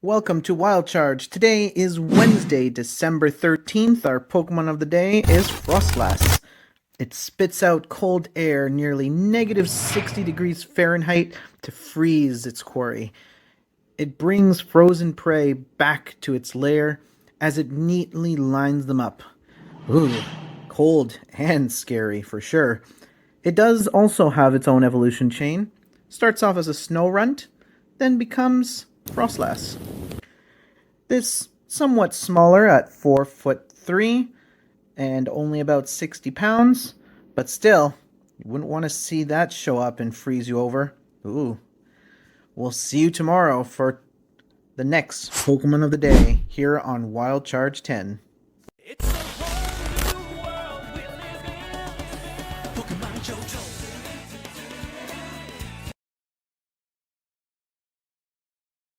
Welcome to Wild Charge. Today is Wednesday, December 13th. Our Pokemon of the day is Frostlass. It spits out cold air nearly negative 60 degrees Fahrenheit to freeze its quarry. It brings frozen prey back to its lair as it neatly lines them up. Ooh, cold and scary for sure. It does also have its own evolution chain. Starts off as a Snorunt, then becomes Frostlass. This somewhat smaller at 4'3" and only about 60 pounds, but still, you wouldn't want to see that show up and freeze you over. Ooh. We'll see you tomorrow for the next Pokemon of the day here on Wild Charge 10.